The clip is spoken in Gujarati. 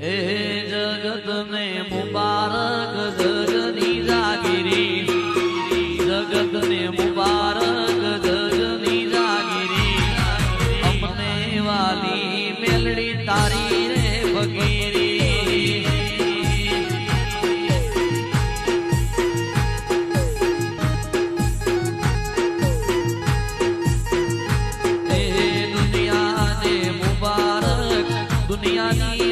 એ જગત ને મુબારક જગની જાગીરી, જગત ને મુબારક જગની જાગીરી, અમને વાલી મેલડી તારી રે ફકીરી. એ દુનિયા ને મુબારક દુનિયાની